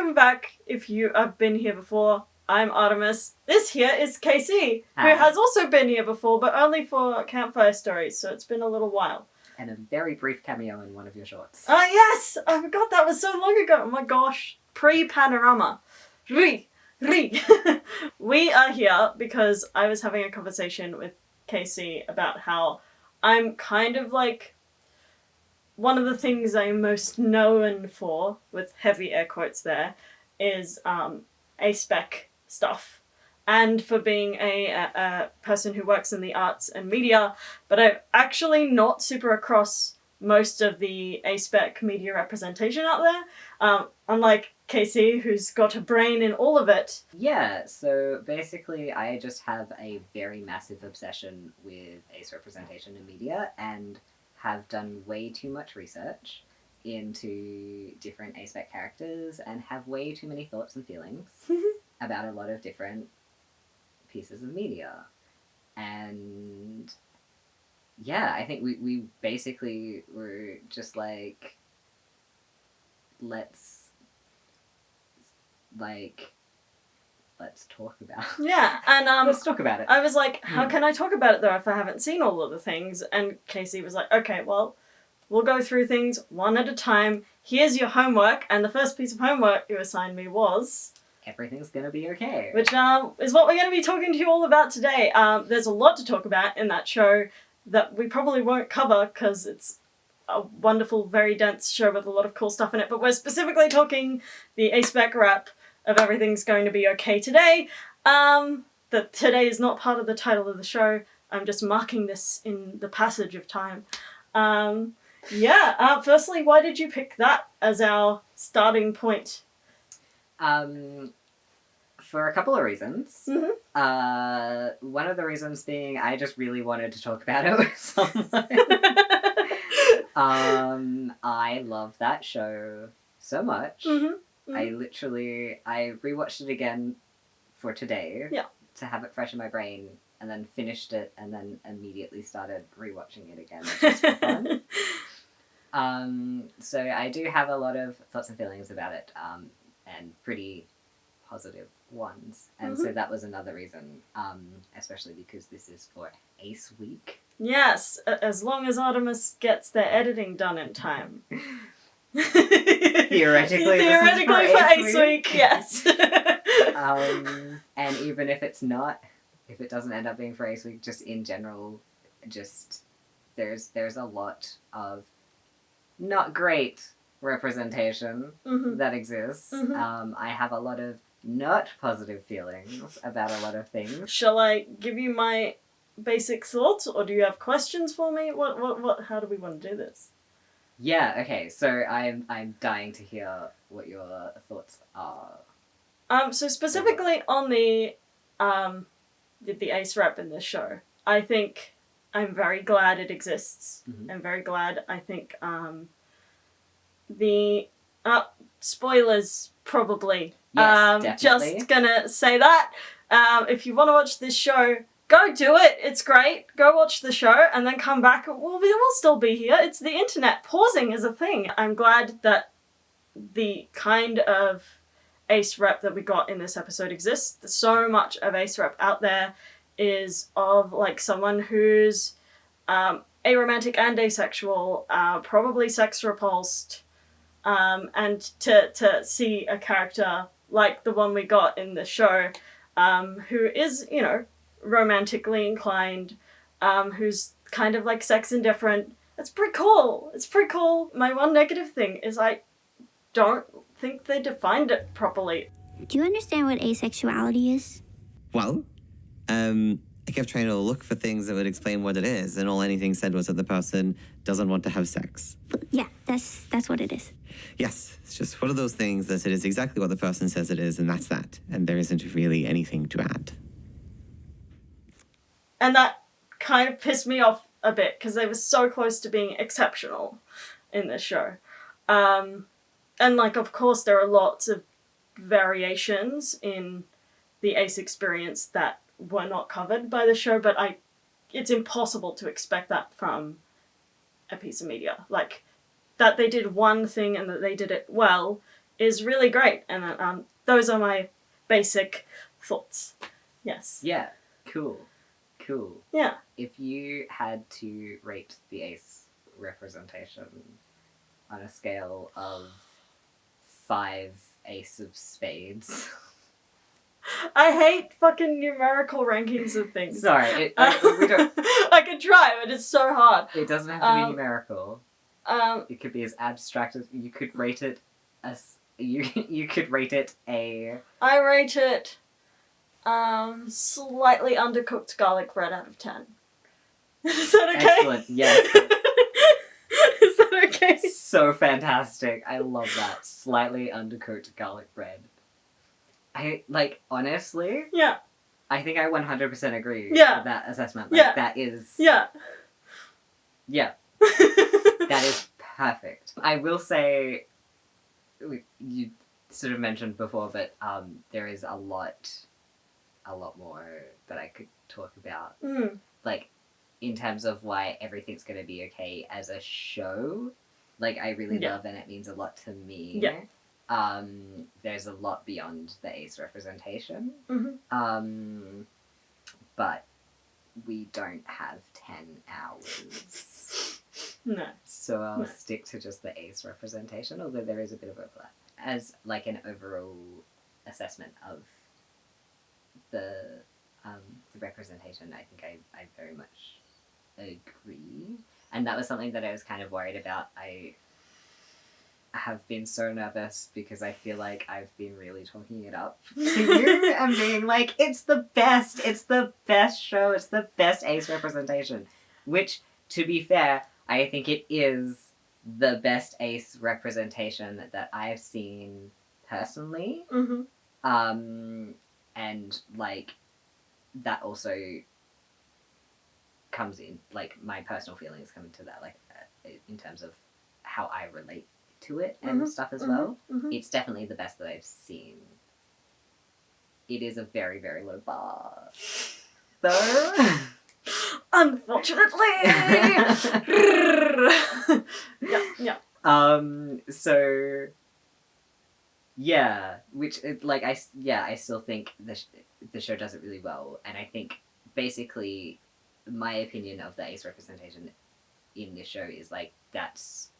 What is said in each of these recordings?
welcome back if you have been here before. I'm Artemis. This here is Casey, who has also been here before, but only for Campfire Stories, so it's been a little while. And a very brief cameo in one of your shorts. Oh, yes! I forgot that was so long ago. Oh my gosh. Pre-Panorama. We are here because I was having a conversation with Casey about how I'm kind of like... One of the things I'm most known for, with heavy air quotes there, is A-spec stuff. And for being a person who works in the arts and media, but I'm actually not super across most of the A-spec media representation out there. Unlike Casey, who's got a brain in all of it. Yeah, so basically I just have a very massive obsession with ace representation in media, and have done way too much research into different A-spec characters, and have way too many thoughts and feelings about a lot of different pieces of media. And yeah, I think we basically were just like, let's talk about it. Yeah, and let's talk about it. I was like, how can I talk about it though if I haven't seen all of the things? And Casey was like, okay, well, we'll go through things one at a time. Here's your homework, and the first piece of homework you assigned me was... Everything's gonna be okay. Which is what we're gonna be talking to you all about today. There's a lot to talk about in that show that we probably won't cover because it's a wonderful, very dense show with a lot of cool stuff in it, but we're specifically talking the A-spec rep of Everything's Going to Be Okay Today. That today is not part of the title of the show. I'm just marking this in the passage of time. Firstly, why did you pick that as our starting point? For a couple of reasons. Mm-hmm. One of the reasons being I just really wanted to talk about it with someone. I love that show so much. Mm-hmm. Mm-hmm. I rewatched it again for today to have it fresh in my brain, and then finished it, and then immediately started rewatching it again just for fun. So I do have a lot of thoughts and feelings about it, and pretty positive ones. And so that was another reason, especially because this is for Ace Week. Yes, as long as Artemis gets their editing done in time. Theoretically for Ace Week, yes. And even if it's not, if it doesn't end up being for Ace Week, just in general, just there's a lot of not great representation that exists. I have a lot of not positive feelings about a lot of things. Shall I give you my basic thoughts, or do you have questions for me? What how do we want to do this? Yeah, okay, so I'm dying to hear what your thoughts are. So specifically on the ace rep in this show, I think I'm very glad it exists. Mm-hmm. I'm very glad. I think the spoilers probably. Yes, definitely. Just gonna say that. If you want to watch this show, go do it. It's great. Go watch the show and then come back. We'll still be here. It's the internet. Pausing is a thing. I'm glad that the kind of ace rep that we got in this episode exists. So much of ace rep out there is of like someone who's aromantic and asexual, probably sex repulsed, and to see a character like the one we got in the show, who is, you know, romantically inclined, who's kind of like sex indifferent. It's pretty cool. It's pretty cool. My one negative thing is I don't think they defined it properly. Do you understand what asexuality is? Well, I kept trying to look for things that would explain what it is, and all anything said was that the person doesn't want to have sex. Yeah, that's what it is. Yes, it's just one of those things that it is exactly what the person says it is, and that's that. And there isn't really anything to add. And that kind of pissed me off a bit, because they were so close to being exceptional in this show. And, like, of course, there are lots of variations in the ace experience that were not covered by the show, but it's impossible to expect that from a piece of media. Like, that they did one thing and that they did it well is really great. And those are my basic thoughts. Yes. Yeah. Cool. Yeah. If you had to rate the ace representation on a scale of 5 ace of spades. I hate fucking numerical rankings of things. Sorry, we don't. I could try, but it's so hard. It doesn't have to be numerical. It could be as abstract as you could rate it as you could rate it a. I rate it slightly undercooked garlic bread out of 10. Is that okay? Excellent. Yes. Is that okay? So fantastic. I love that. Slightly undercooked garlic bread. Honestly, yeah. I think I 100% agree with that assessment. That is... Yeah. Yeah. That is perfect. I will say, you sort of mentioned before, but there is a lot more that I could talk about. In terms of why everything's going to be okay as a show. I really love, and it means a lot to me. Yeah. There's a lot beyond the ace representation. Mm-hmm. But we don't have 10 hours. No. So I'll stick to just the ace representation, although there is a bit of overlap. As an overall assessment of the representation, I think I very much agree. And that was something that I was kind of worried about. I have been so nervous because I feel like I've been really talking it up to you and being like, it's the best show, it's the best ace representation. Which, to be fair, I think it is the best ace representation that I've seen personally. Mm-hmm. And that also comes in, my personal feelings come into that, in terms of how I relate to it and stuff as well. Mm-hmm. It's definitely the best that I've seen. It is a very, very low bar, though. Unfortunately. Yeah. So yeah, which I still think the show does it really well, and I think basically my opinion of the ace representation in this show is that's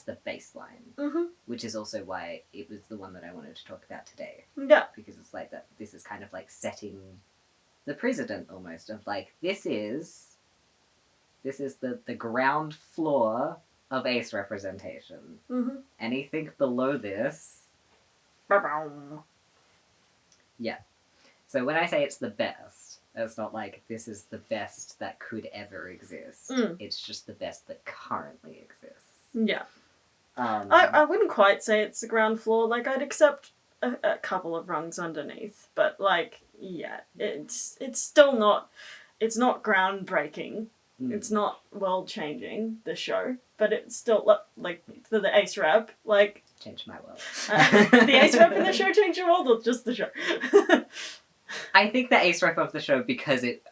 the baseline, which is also why it was the one that I wanted to talk about today. Yeah, because it's that this is kind of setting the precedent almost of this is the ground floor of ace representation. Anything below this, yeah. So when I say it's the best, it's not this is the best that could ever exist. It's just the best that currently exists. Yeah. I wouldn't quite say it's the ground floor. I'd accept a couple of rungs underneath, but it's still not. It's not groundbreaking. It's not world changing, the show, but it's still for the ace rep changed my world. The ace rep in the show changed your world, or just the show? I think the ace rep of the show because it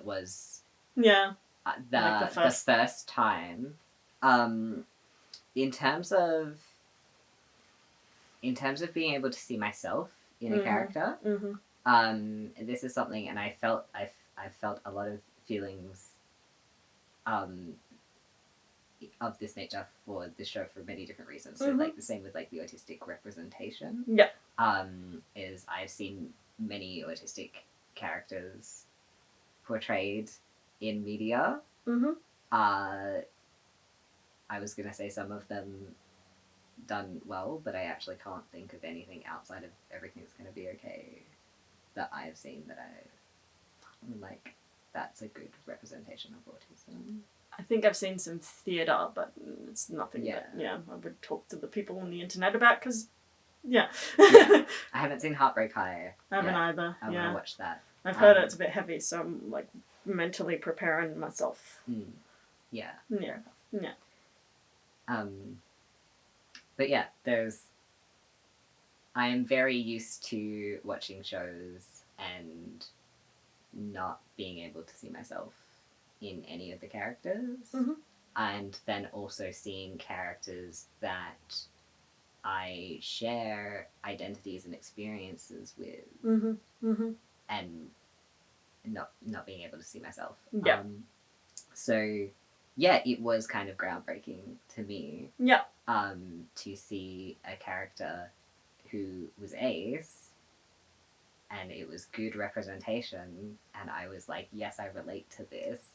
was the first time. In terms of being able to see myself in a character, this is something, and I felt a lot of feelings of this nature for the show for many different reasons. So the same with the autistic representation. Yeah. Is I've seen many autistic characters portrayed in media. I was gonna say some of them done well, but I actually can't think of anything outside of Everything's Gonna Be Okay that I've seen that that's a good representation of autism. I think I've seen some theatre, but it's nothing that I would talk to the people on the internet about, because I haven't seen Heartbreak High. I haven't either. I want to watch that. I've heard it's a bit heavy, so I'm mentally preparing myself. Yeah. But yeah, I am very used to watching shows and not being able to see myself in any of the characters. And then also seeing characters that I share identities and experiences with, and not being able to see myself. Yeah. So yeah, it was kind of groundbreaking to me. Yeah. To see a character who was ace, and it was good representation, and I was like, yes, I relate to this.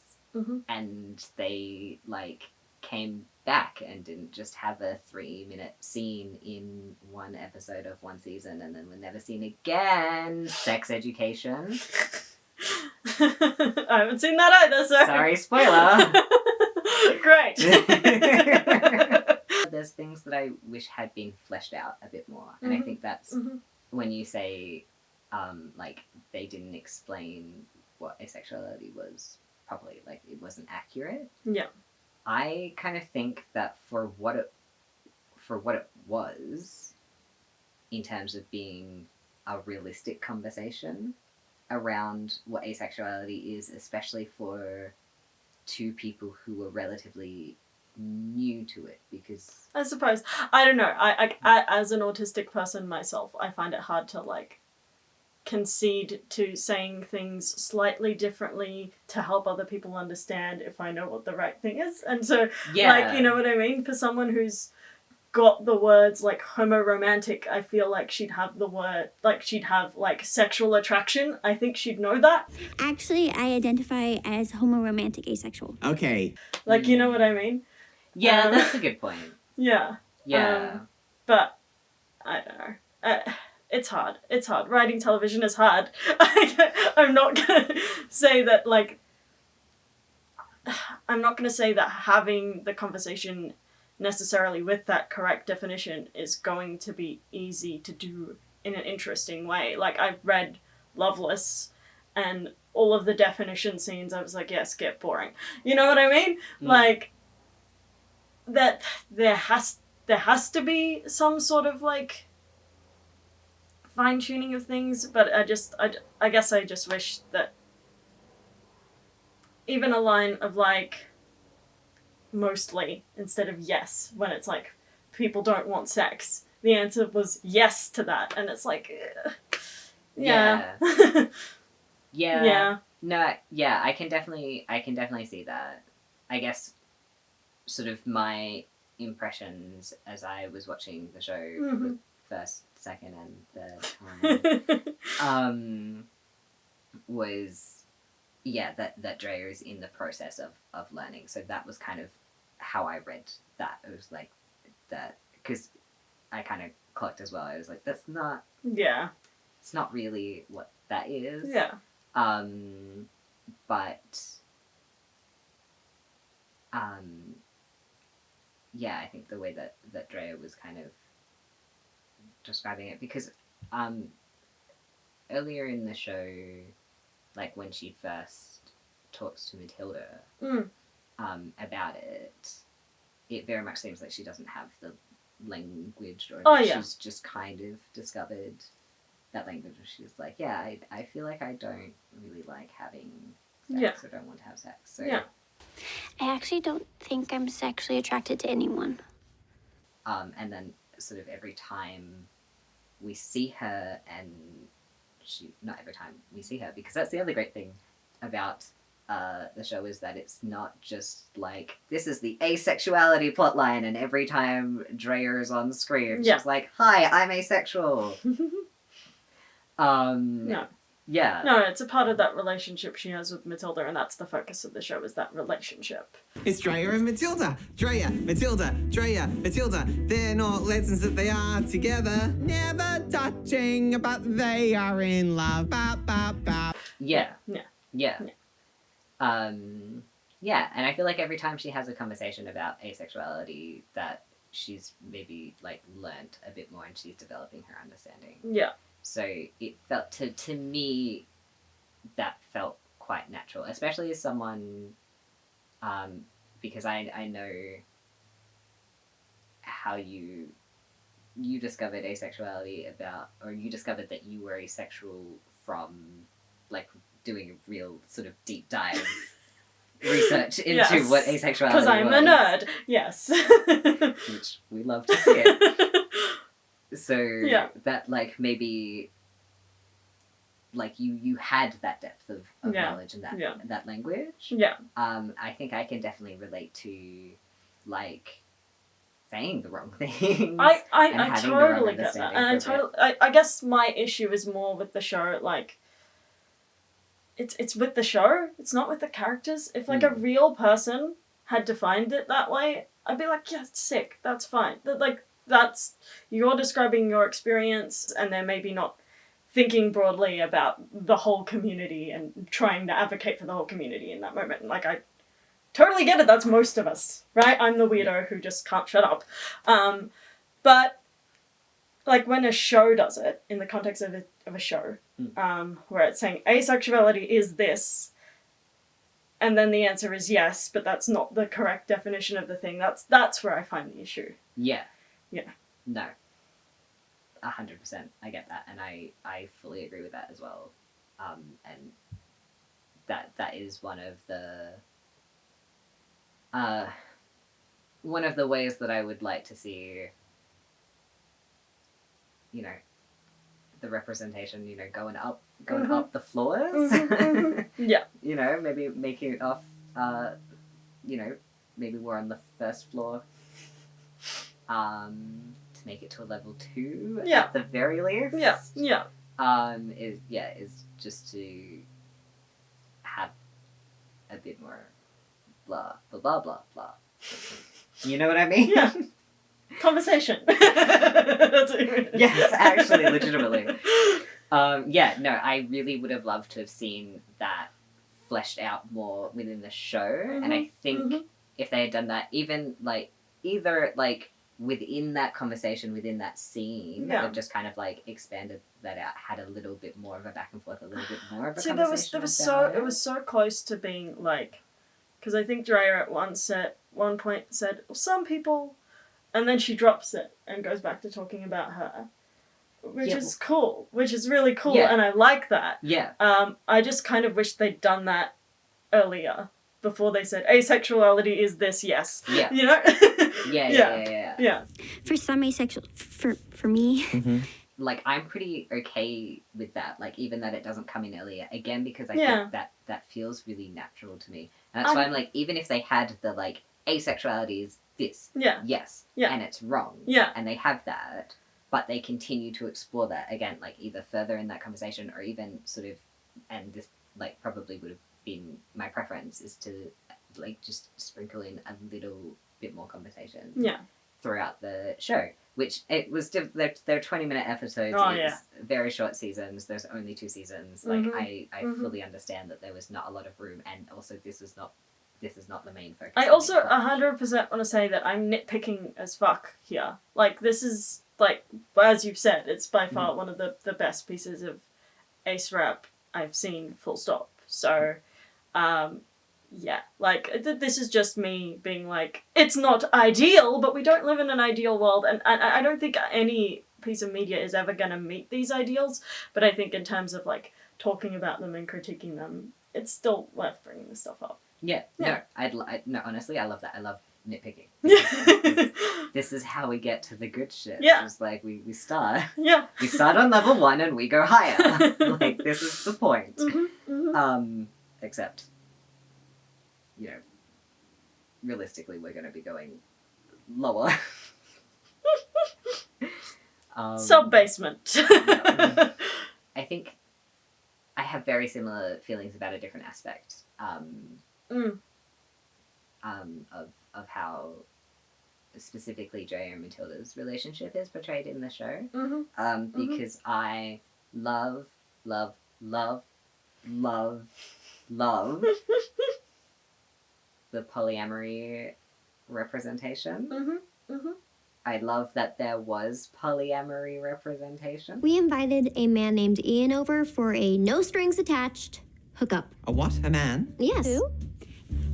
And they like came back and didn't just have a 3-minute scene in one episode of one season and then were never seen again. Sex education. I haven't seen that either, so... Sorry, spoiler. Great. There's things that I wish had been fleshed out a bit more. And I think that's when you say, like, they didn't explain what asexuality was properly, like, it wasn't accurate. Yeah. I kind of think that for what it was, in terms of being a realistic conversation around what asexuality is, especially for two people who were relatively new to it, because I suppose, I don't know, I as an autistic person myself, I find it hard to like concede to saying things slightly differently to help other people understand if I know what the right thing is. And so, like, you know what I mean? For someone who's got the words like homo-romantic, I feel like she'd have the word, like she'd have like sexual attraction. I think she'd know that. Actually, I identify as homo-romantic asexual. Okay. Like, you know what I mean? yeah, that's a good point. Yeah. Yeah. But, I don't know. It's hard. It's hard. Writing television is hard. I'm not gonna say that, like... I'm not gonna say that having the conversation necessarily with that correct definition is going to be easy to do in an interesting way. Like, I've read Loveless, and all of the definition scenes, I was like, yes, get boring. You know what I mean? Like, that there has to be some sort of, like, fine-tuning of things, but I guess I just wish that even a line of, like, mostly, instead of yes, when it's like, people don't want sex, the answer was yes to that, and it's like, yeah. Yeah. No, yeah, I can definitely see that. I guess sort of my impressions as I was watching the show for the first, second, and third time was, yeah, that Drea is in the process of learning. So that was kind of how I read that. It was like that, because I kind of clocked as well. I was like, that's not... Yeah. It's not really what that is. Yeah. But... yeah, I think the way that Drea was kind of describing it, because earlier in the show, like when she first talks to Matilda about it, it very much seems like she doesn't have the language, or she's just kind of discovered that language. She's like, yeah, I feel like I don't really like having sex, or don't want to have sex. So yeah. I actually don't think I'm sexually attracted to anyone. And then sort of every time we see her, and not every time we see her, because that's the other great thing about the show, is that it's not just like, this is the asexuality plotline, and every time Drea is on screen, she's like, hi, I'm asexual. No. Yeah. No, it's a part of that relationship she has with Matilda, and that's the focus of the show, is that relationship. It's Drea and Matilda. Drea, Matilda, Drea, Matilda. They're not lessons that they are together. Never touching, but they are in love. Ba, ba, ba. Yeah. Yeah. Yeah. Yeah, and I feel like every time she has a conversation about asexuality, that she's maybe, like, learnt a bit more, and she's developing her understanding. Yeah. So it felt, to me, that felt quite natural, especially as someone, because I know how you discovered asexuality or you discovered that you were asexual from, like, doing a real sort of deep dive research into what asexuality was. Because I'm a nerd, yes. Which we love to see it. So Yeah. that like maybe like you had that depth of Yeah. knowledge and that Yeah. that language. Yeah. I think I can definitely relate to like saying the wrong things. I having the wrong totally get that. understanding And for a bit. I guess my issue is more with the show, like, it's with the show, it's not with the characters. If, like, a real person had defined it that way, I'd be like, yeah, it's sick, that's fine. That's, you're describing your experience, and they're maybe not thinking broadly about the whole community and trying to advocate for the whole community in that moment. Like, I totally get it, that's most of us, right? I'm the weirdo who just can't shut up. But, like, when a show does it, in the context of a show, where it's saying asexuality is this, and then the answer is yes, but that's not the correct definition of the thing, that's where I find the issue. Yeah. Yeah. No. 100%. I get that, and I fully agree with that as well. And that is one of the ways that I would like to see, you know, the representation, you know, going up the floors. Yeah. You know, maybe making it off, you know, maybe we're on the first floor. To make it to a level 2 at the very least. Yeah. Yeah. Is just to have a bit more blah blah blah blah blah. You know what I mean? Yeah. Conversation. That's what you mean. Yes, actually, legitimately. I really would have loved to have seen that fleshed out more within the show, and I think if they had done that, even like either like within that conversation, within that scene, or just kind of like expanded that out, had a little bit more of a back and forth, a little bit more of a conversation. It was so close to being like, because I think Drea at one point said, well, some people, and then she drops it and goes back to talking about her, which is cool, which is really cool, and I like that. Yeah. I just kind of wish they'd done that earlier, before they said asexuality is this, yes. Yeah. You know? Yeah. For some asexual, for me, like I'm pretty okay with that. Like even that it doesn't come in earlier, again because I think that feels really natural to me, and that's why I'm like, even if they had the like asexuality is this, yes, and it's wrong, and they have that, but they continue to explore that again, like either further in that conversation or even sort of, and this like probably would have been my preference, is to like just sprinkle in a little bit more conversation throughout the show, which it was they're 20-minute episodes. It's very short seasons, there's only 2 seasons. Like I fully understand that there was not a lot of room, and also this is not the main focus. I also 100% want to say that I'm nitpicking as fuck here. Like, this is, like, as you've said, it's by far one of the best pieces of ace rap I've seen, full stop. So, like, this is just me being like, it's not ideal, but we don't live in an ideal world, and I don't think any piece of media is ever going to meet these ideals, but I think in terms of, like, talking about them and critiquing them, it's still worth bringing this stuff up. Yeah. No, honestly, I love that. I love nitpicking. This is how we get to the good shit. Yeah. It's like we start. Yeah. We start on level 1 and we go higher. Like, this is the point. Except, you know, realistically, we're going to be going lower. Sub-basement. I think I have very similar feelings about a different aspect of how specifically Drea and Matilda's relationship is portrayed in the show. Because I love the polyamory representation. I love that there was polyamory representation. we invited a man named Ian over for a no strings attached hookup. A what? A man? Yes. Who?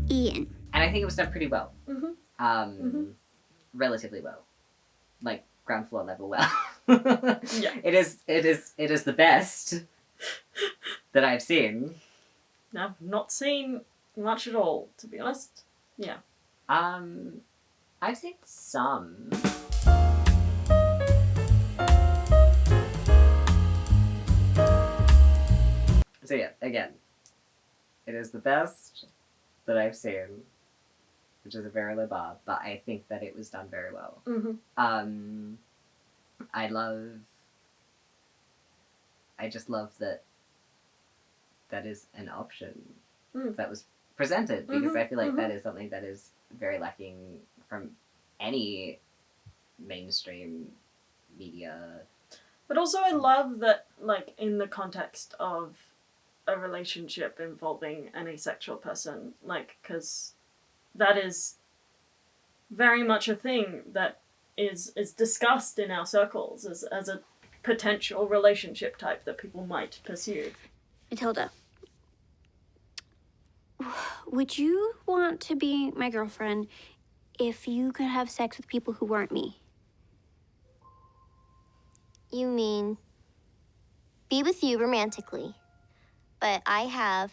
Ian. And I think it was done pretty well. Relatively well. Like, ground floor level well. It is the best that I've seen. I've not seen much at all, to be honest. Yeah. I've seen some. again, it is the best that I've seen, which is a very low bar, but I think that it was done very well. I just love that that is an option that was presented, because I feel like that is something that is very lacking from any mainstream media. But also I love that, like, in the context of a relationship involving an asexual person, like, because that is very much a thing that is discussed in our circles as a potential relationship type that people might pursue. Matilda, would you want to be my girlfriend if you could have sex with people who weren't me? You mean be with you romantically, but I have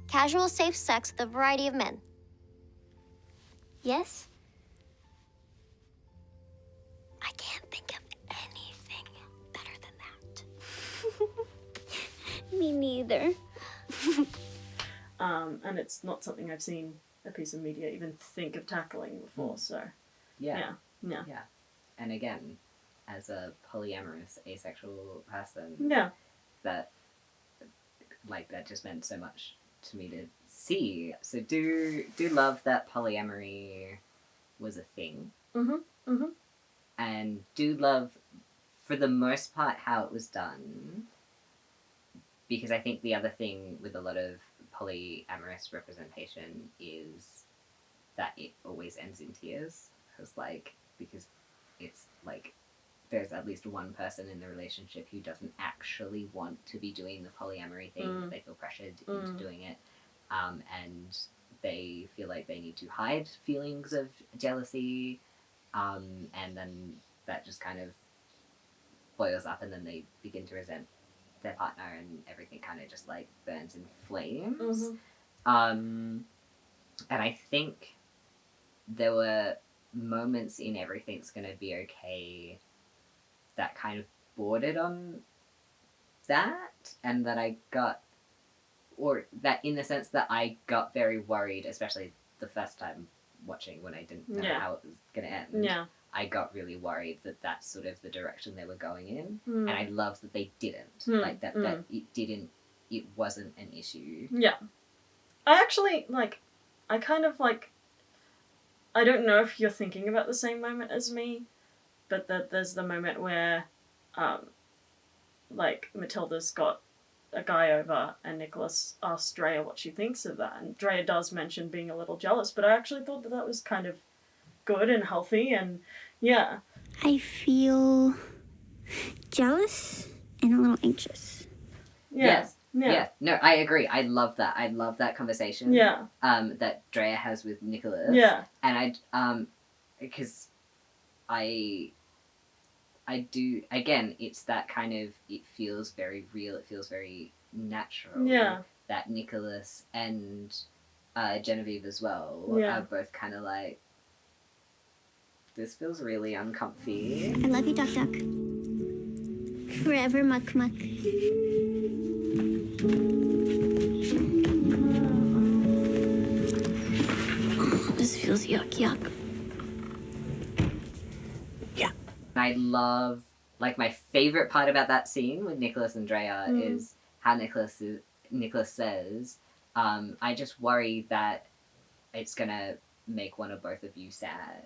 casual, safe sex with a variety of men. Yes? I can't think of anything better than that. Me neither. And it's not something I've seen a piece of media even think of tackling before, so yeah. And again, as a polyamorous asexual person, that just meant so much to me to see. So do love that polyamory was a thing. And do love, for the most part, how it was done, because I think the other thing with a lot of polyamorous representation is that it always ends in tears, because it's like there's at least one person in the relationship who doesn't actually want to be doing the polyamory thing, but they feel pressured into doing it, and they feel like they need to hide feelings of jealousy, and then that just kind of boils up, and then they begin to resent their partner, and everything kind of just like burns in flames. And I think there were moments in Everything's Gonna Be Okay that kind of bordered on that, and that I got, or that in the sense that I got very worried, especially the first time watching when I didn't know how it was going to end. I got really worried that that's sort of the direction they were going in, and I love that they didn't. That it wasn't an issue. I actually, I kind of, I don't know if you're thinking about the same moment as me, but there's the moment where, Matilda's got a guy over, and Nicholas asks Drea what she thinks of that, and Drea does mention being a little jealous, but I actually thought that was kind of good and healthy, and I feel jealous and a little anxious. Yes. No, I agree. I love that. I love that conversation. That Drea has with Nicholas. And because I do, again, it's that kind of, it feels very real, it feels very natural. That Nicholas and Genevieve as well are both kind of like, this feels really uncomfy. I love you, Duck Duck. Forever, Muck Muck. This feels yuck. Yeah. I love, my favorite part about that scene with Nicholas and Drea is how Nicholas says, I just worry that it's gonna make one or both of you sad.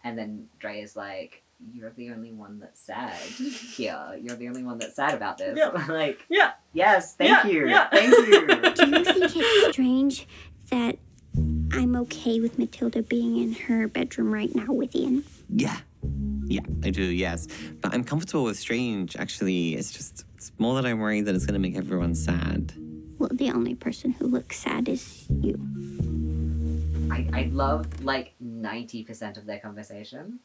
And then Drea's like, you're the only one that's sad here. You're the only one that's sad about this. Yes, thank you. Thank you. Do you think it's strange that I'm okay with Matilda being in her bedroom right now with Ian? Yeah, I do, yes. But I'm comfortable with strange, actually. It's more that I'm worried that it's going to make everyone sad. Well, the only person who looks sad is you. I love, 90% of their conversation.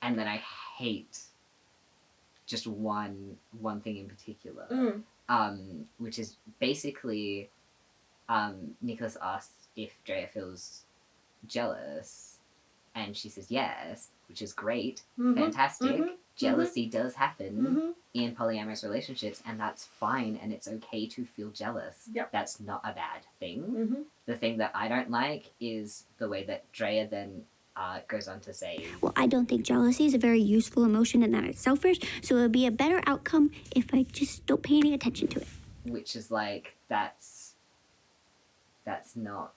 And then I hate just one thing in particular. Which is basically, Nicholas asks if Drea feels jealous, and she says yes, which is great, fantastic. jealousy does happen in polyamorous relationships, and that's fine, and it's okay to feel jealous. Yep. That's not a bad thing. The thing that I don't like is the way that Drea then goes on to say, Well, I don't think jealousy is a very useful emotion and that it's selfish, so it would be a better outcome if I just don't pay any attention to it. which is like, that's not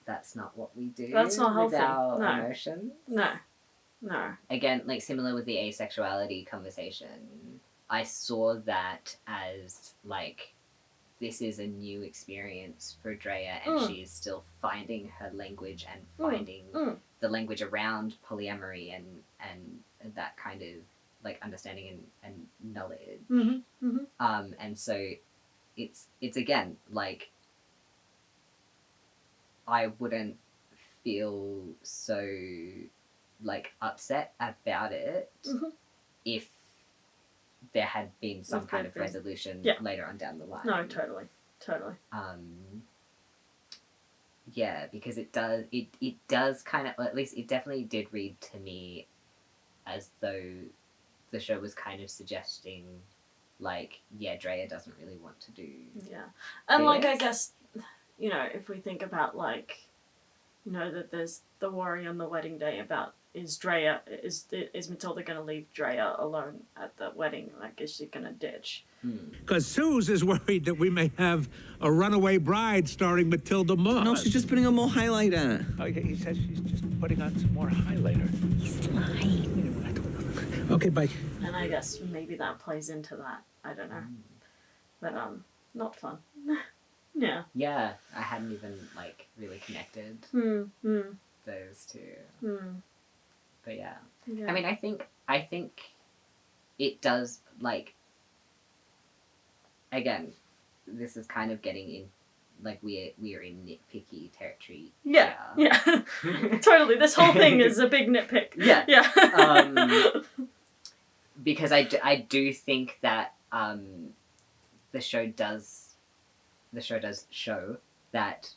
what we do. That's not healthy. With our No. emotions. No. Again, like similar with the asexuality conversation, I saw that as like, this is a new experience for Drea, and she is still finding her language and finding the language around polyamory and that kind of like understanding and knowledge. And so it's again like, I wouldn't feel so like upset about it if there had been some kind of resolution later on down the line. No, totally. Yeah, because it does kind of, or at least it definitely did read to me as though the show was kind of suggesting, like, yeah, Drea doesn't really want to do And like, I this. guess, you know, if we think about like, you know, that there's the worry on the wedding day about, is Matilda going to leave Drea alone at the wedding? Like, is she going to ditch? Because Suze is worried that we may have a runaway bride starring Matilda Moss. No, she's just putting on more highlighter. Oh, he says she's just putting on some more highlighter. He's lying. Okay, bye. And I guess maybe that plays into that. I don't know. But, not fun. Yeah. Yeah, I hadn't even, like, really connected those two. But yeah. I mean, I think it does, like, again, this is kind of getting in, like, we are in nitpicky territory. Yeah. Totally. This whole thing is a big nitpick. Yeah. Because I do think that the show does show that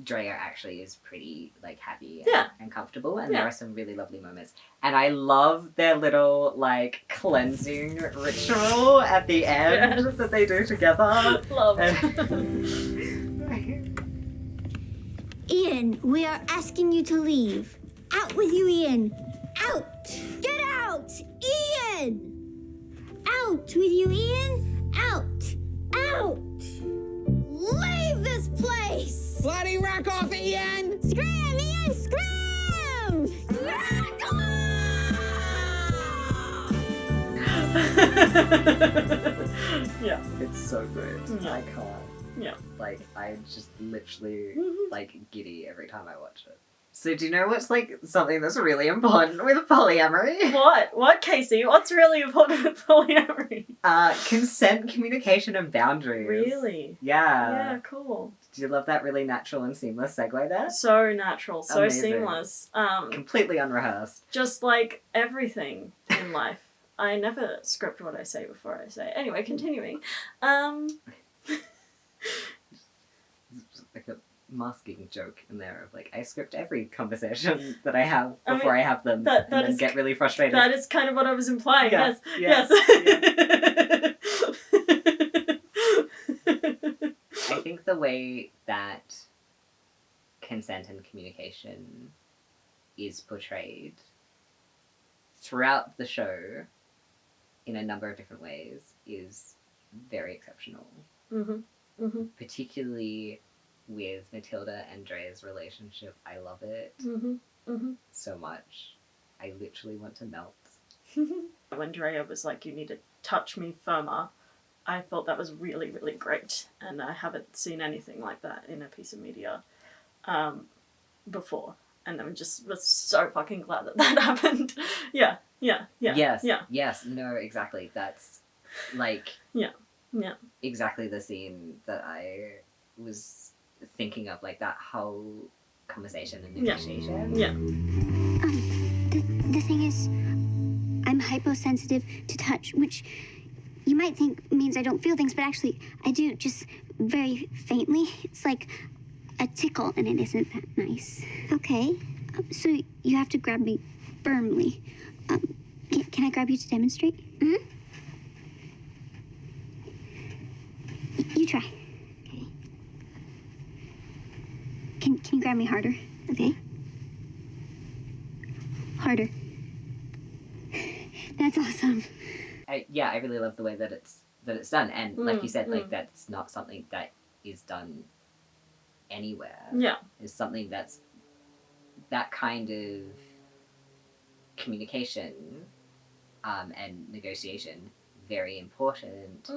Drea actually is pretty like happy and comfortable, and there are some really lovely moments, and I love their little like cleansing ritual at the end that they do together. Love. Ian, we are asking you to leave. Out with you, Ian. Out! Get out! Ian! Out with you, Ian! Out! Out! Leave this place! Bloody rock off, Ian! Scram, Ian, scram! Rock Yeah. It's so good. I can't. Yeah. Like, I'm just literally like giddy every time I watch it. So do you know what's like something that's really important with polyamory? What, Casey? What's really important with polyamory? Consent, communication, and boundaries. Really? Yeah. Yeah, cool. Do you love that really natural and seamless segue there? So natural, so Amazing. seamless. Completely unrehearsed. Just like everything in life. I never script what I say before I say it. Anyway, continuing. Like a masking joke in there of like, I script every conversation that I have before I have them, that and then is, get really frustrated. That is kind of what I was implying, yes. Yeah. I think the way that consent and communication is portrayed throughout the show in a number of different ways is very exceptional. Particularly with Matilda and Drea's relationship. I love it so much. I literally want to melt. When Drea was like, you need to touch me firmer, I thought that was really, really great. And I haven't seen anything like that in a piece of media before. And I just was so fucking glad that happened. Yeah. Yes, no, exactly. That's like... Yeah. Exactly the scene that I was thinking of, like that whole conversation and negotiation. Yeah. The thing is, I'm hyposensitive to touch, which you might think means I don't feel things, but actually I do, just very faintly. It's like a tickle, and it isn't that nice. Okay, so you have to grab me firmly. Can I grab you to demonstrate? You try. Okay. Can you grab me harder? Okay. Harder. That's awesome. I really love the way that it's done, and like you said, like that's not something that is done anywhere. Yeah. It's something that's that kind of communication and negotiation very important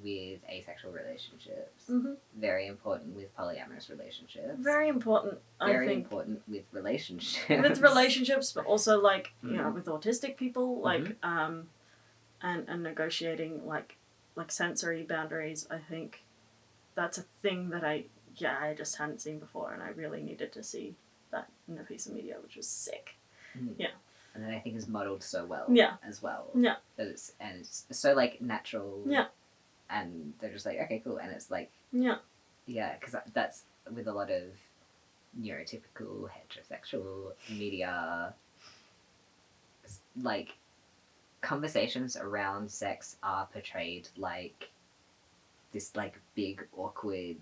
with asexual relationships. Very important with polyamorous relationships. Very important, I Very think. important with relationships. With relationships, but also like you know, with autistic people, like and negotiating like sensory boundaries. I think that's a thing that I just hadn't seen before, and I really needed to see that in a piece of media, which was sick. Yeah. And then I think is modeled so well. Yeah. As well. Yeah. It's so like natural. Yeah. And they're just like, okay, cool, and it's like Yeah. Yeah, because that's with a lot of neurotypical heterosexual media, like conversations around sex are portrayed like this like big awkward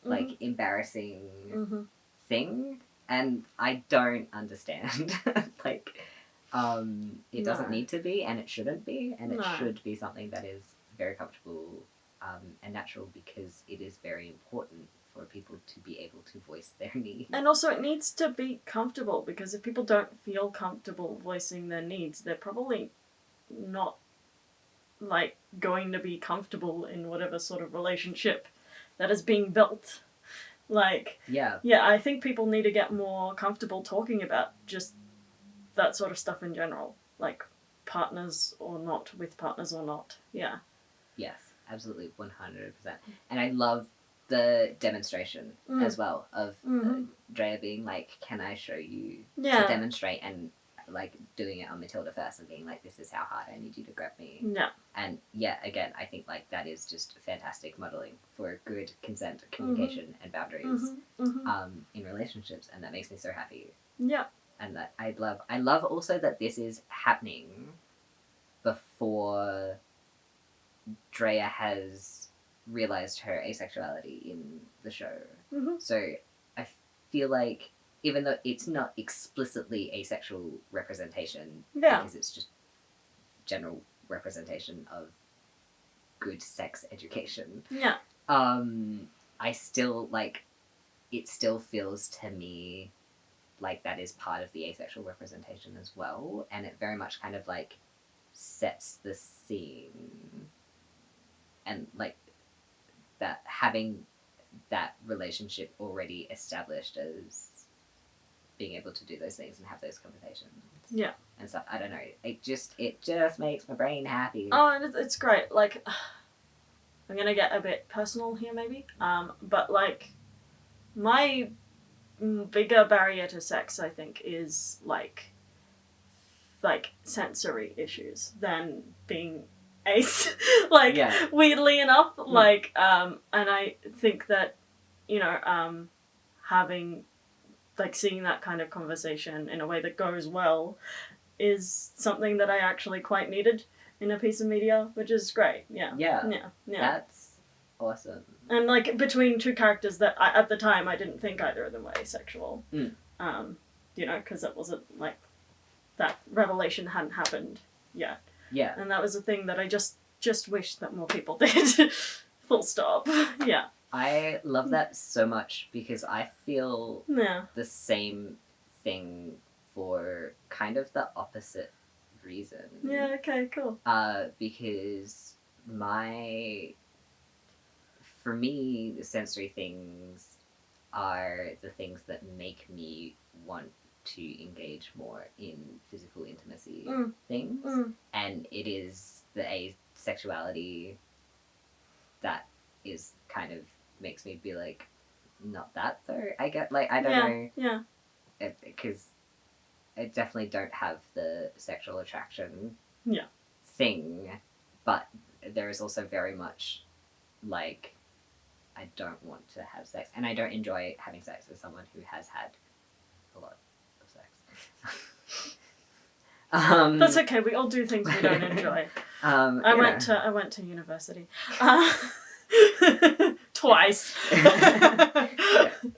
like embarrassing thing, and I don't understand. Like it doesn't need to be, and it shouldn't be, and it should be something that is very comfortable and natural, because it is very important for people to be able to voice their needs. And also it needs to be comfortable, because if people don't feel comfortable voicing their needs, they're probably not like going to be comfortable in whatever sort of relationship that is being built. Like yeah, I think people need to get more comfortable talking about just that sort of stuff in general, like partners or not, with partners or not. Yeah. Yes, absolutely, 100%. And I love the demonstration as well of Drea being like, can I show you to demonstrate, and like doing it on Matilda first and being like, this is how hard I need you to grab me. Yeah. And yeah, again, I think like that is just fantastic modeling for good consent, communication and boundaries in relationships, and that makes me so happy. Yeah. And that I love also that this is happening before Drea has realized her asexuality in the show. So I feel like, even though it's not explicitly asexual representation, because it's just general representation of good sex education, I still like, it still feels to me like that is part of the asexual representation as well, and it very much kind of like sets the scene, and like that having that relationship already established as being able to do those things and have those conversations. Yeah. And so I don't know, it just makes my brain happy. Oh, and it's great. Like, I'm gonna get a bit personal here, maybe. But like, my bigger barrier to sex, I think, is like sensory issues than being ace. Like, weirdly enough, like, and I think that, you know, having, like, seeing that kind of conversation in a way that goes well is something that I actually quite needed in a piece of media, which is great. Yeah. That's awesome. And like, between two characters that at the time I didn't think either of them were asexual. You know, because it wasn't like that revelation hadn't happened yet. Yeah. And that was a thing that I just wish that more people did. Full stop. Yeah. I love that so much, because I feel the same thing for kind of the opposite reason. Yeah, okay, cool. Because for me, the sensory things are the things that make me want to engage more in physical intimacy things. And it is the asexuality that is kind of makes me be like, not that though. I get, like, I don't know. Yeah. Because I definitely don't have the sexual attraction thing, but there is also very much like, I don't want to have sex, and I don't enjoy having sex as someone who has had a lot of sex. That's okay. We all do things we don't enjoy. I went to university. Twice.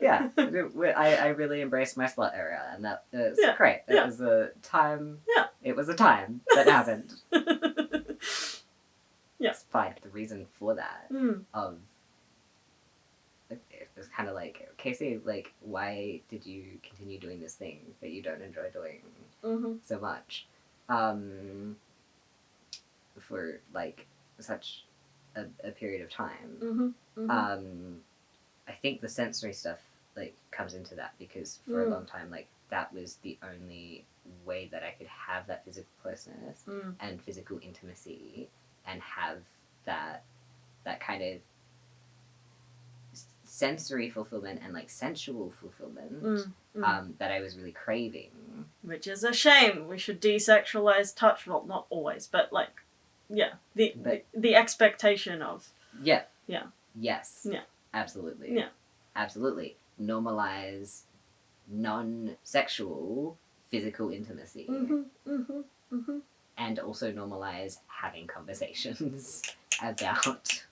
Yeah. I really embraced my slut era, and that is great. It was a time. Yeah. It was a time that happened. Yes. Fine. The reason for that it was kind of like, Casey, like, why did you continue doing this thing that you don't enjoy doing so much, for like such a period of time? I think the sensory stuff like comes into that, because for a long time, like, that was the only way that I could have that physical closeness and physical intimacy and have that kind of sensory fulfillment and like sensual fulfillment that I was really craving. Which is a shame. We should desexualize touch. Well, not always, but like, the expectation of. Yeah. Yeah. Yes. Yeah. Absolutely. Yeah. Absolutely. Normalize non-sexual physical intimacy. And also normalize having conversations about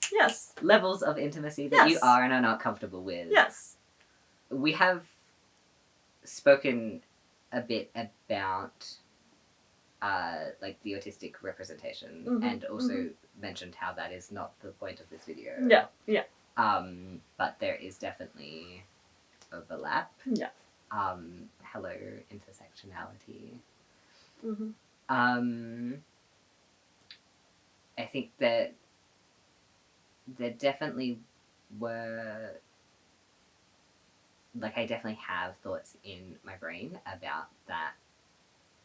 levels of intimacy that you are and are not comfortable with. Yes. We have spoken a bit about like the autistic representation and also mentioned how that is not the point of this video. Yeah, yeah. But there is definitely overlap. Yeah. Hello, intersectionality. I think that there definitely were, like, I definitely have thoughts in my brain about that,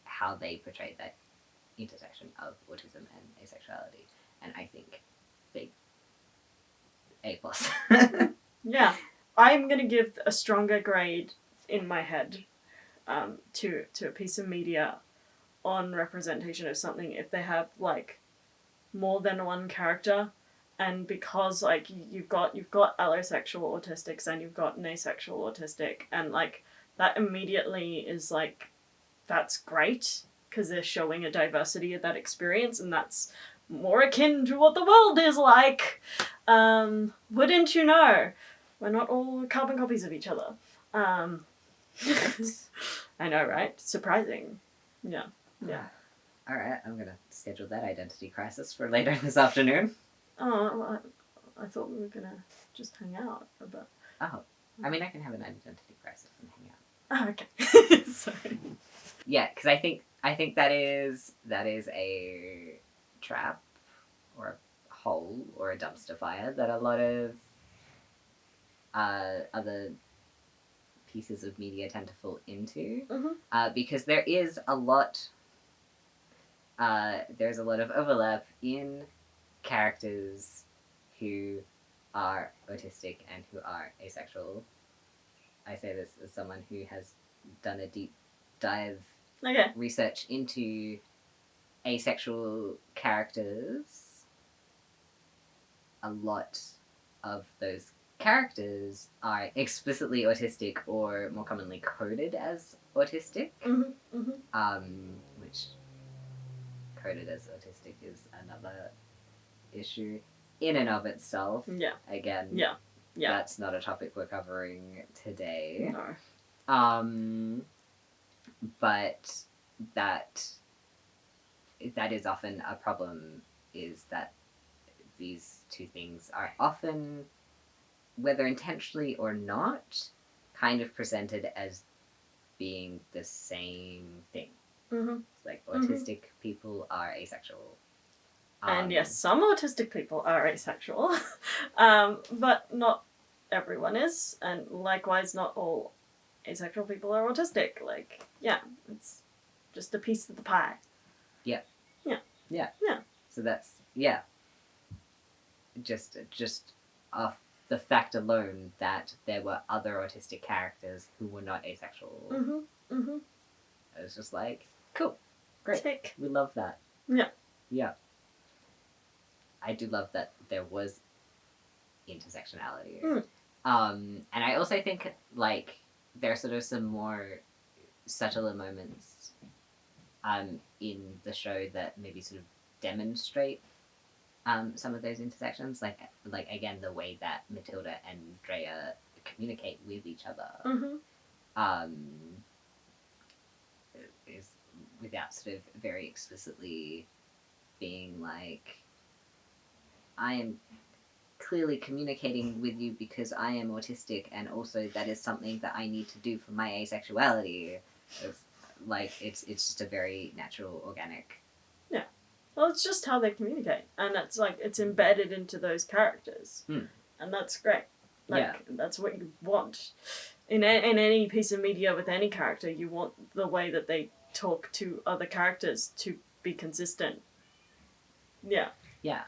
how they portrayed that intersection of autism and asexuality, and I think they A+. Yeah, I'm gonna give a stronger grade in my head to a piece of media on representation of something if they have like more than one character, and because like you've got allosexual autistics and you've got an asexual autistic, and like that immediately is like, that's great because they're showing a diversity of that experience, and that's more akin to what the world is like. Wouldn't you know? We're not all carbon copies of each other. I know, right? Surprising. Yeah. Yeah. Alright, I'm gonna schedule that identity crisis for later this afternoon. Oh, well, I thought we were gonna just hang out, but... Oh. I mean, I can have an identity crisis and hang out. Oh, okay. Sorry. Yeah, because I think that is a trap or a hole or a dumpster fire that a lot of other pieces of media tend to fall into, because there is a lot. There's a lot of overlap in characters who are autistic and who are asexual. I say this as someone who has done a deep dive research into asexual characters. A lot of those characters are explicitly autistic or more commonly coded as autistic, which coded as autistic is another issue in and of itself. Yeah. Again, yeah. That's not a topic we're covering today. No. But that is often a problem, is that these two things are often, whether intentionally or not, kind of presented as being the same thing. Like, autistic people are asexual. And yes, some autistic people are asexual, but not everyone is, and likewise not all asexual people are autistic. Like, yeah, it's just a piece of the pie. Yeah. Yeah. Yeah. Yeah. So that's, yeah. Just off the fact alone that there were other autistic characters who were not asexual. I was just like, cool, great. Tick. We love that. Yeah. Yeah. I do love that there was intersectionality. And I also think, like, there are sort of some more subtler moments in the show that maybe sort of demonstrate some of those intersections, like again the way that Matilda and Drea communicate with each other, is without sort of very explicitly being like, I am clearly communicating with you because I am autistic, and also that is something that I need to do for my asexuality. It's just a very natural, organic. Yeah. Well, it's just how they communicate, and it's like it's embedded into those characters, and that's great. That's what you want in any piece of media with any character. You want the way that they talk to other characters to be consistent. Yeah. Yeah,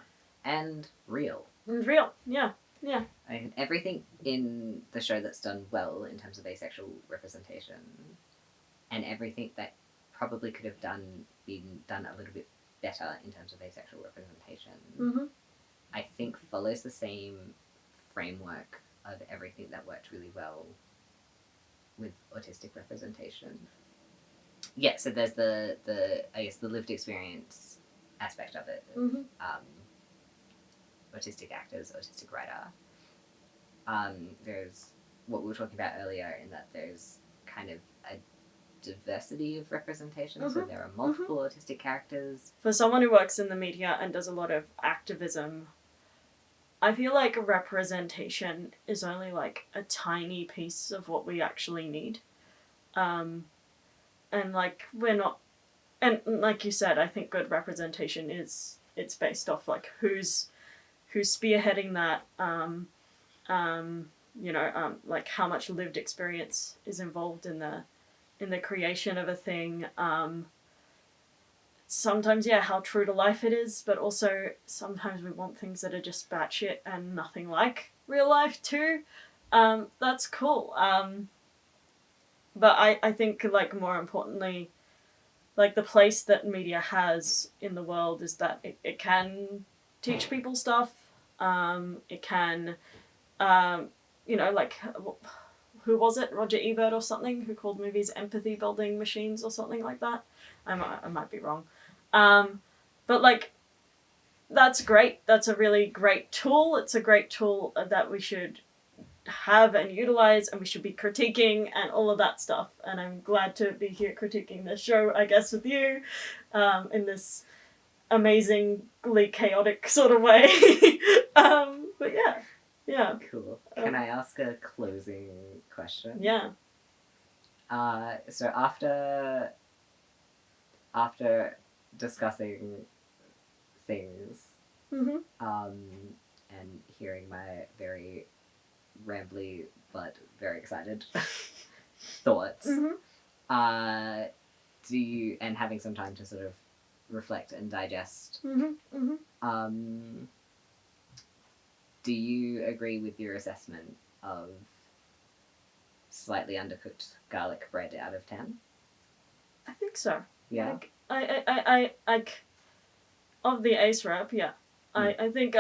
and real. Real. Yeah. Yeah. I mean, everything in the show that's done well in terms of asexual representation, and everything that probably could have been done a little bit better in terms of asexual representation, I think follows the same framework of everything that worked really well with autistic representation. Yeah, so there's the I guess the lived experience aspect of it. Autistic actors, autistic writer. There's what we were talking about earlier in that there's kind of a diversity of representation, so there are multiple autistic characters. For someone who works in the media and does a lot of activism, I feel like representation is only like a tiny piece of what we actually need. And like we're not, and like you said, I think good representation it's based off like who's spearheading that, like how much lived experience is involved in the creation of a thing. Sometimes, how true to life it is, but also sometimes we want things that are just batshit and nothing like real life too. That's cool. But I think, like, more importantly, like, the place that media has in the world is that it can teach people stuff. It can, like, who was it? Roger Ebert or something, who called movies empathy building machines or something like that. I might be wrong. But, like, that's great. That's a really great tool. It's a great tool that we should have and utilize, and we should be critiquing and all of that stuff. And I'm glad to be here critiquing this show, I guess, with you, in this amazingly chaotic sort of way. But yeah. Cool. Can I ask a closing question? Yeah. So after discussing things, and hearing my very rambly but very excited thoughts, do you, and having some time to sort of reflect and digest, do you agree with your assessment of slightly undercooked garlic bread out of 10? I think so. Yeah. Like, I of the ace rep, yeah. I think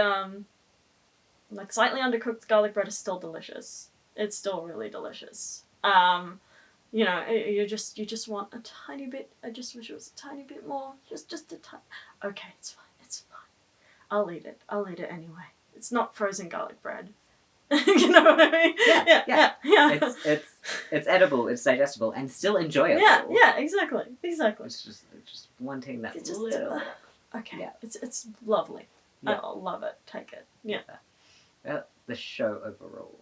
like slightly undercooked garlic bread is still delicious. It's still really delicious. You just want a tiny bit. I just wish it was a tiny bit more. Just a tiny. Okay, it's fine. I'll eat it anyway. It's not frozen garlic bread. You know what I mean? Yeah. It's edible, it's digestible, and still enjoyable. Yeah, exactly. It's just wanting that It's just, little. Okay. Yeah. It's lovely. Yeah. I'll love it. Take it. Yeah. The show overall.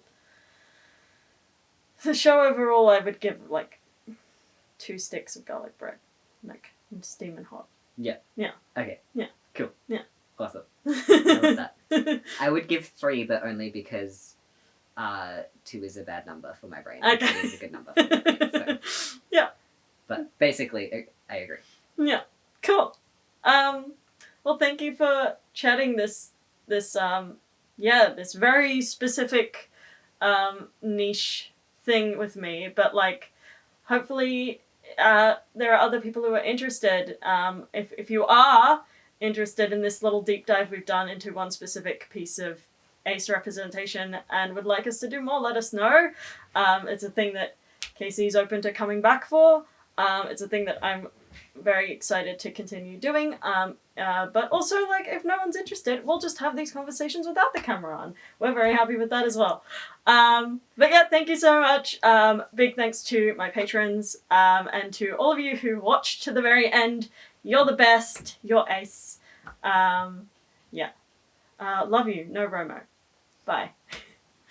The show overall, I would give like 2 sticks of garlic bread, like steaming hot. Yeah. Yeah. Okay. Yeah. Cool. Yeah. Awesome. I love that. I would give 3, but only because 2 is a bad number for my brain. Okay. 3 is a good number for my brain. So. Yeah. But basically, I agree. Yeah. Cool. Well, thank you for chatting this very specific niche thing with me, but like hopefully there are other people who are interested. If you are interested in this little deep dive we've done into one specific piece of ace representation and would like us to do more, let us know. It's a thing that Casey's open to coming back for. It's a thing that I'm very excited to continue doing. But also, like, if no one's interested, we'll just have these conversations without the camera on. We're very happy with that as well. But yeah, thank you so much. Big thanks to my patrons, and to all of you who watched to the very end. You're the best. You're ace. Yeah. Love you. No Romo. Bye.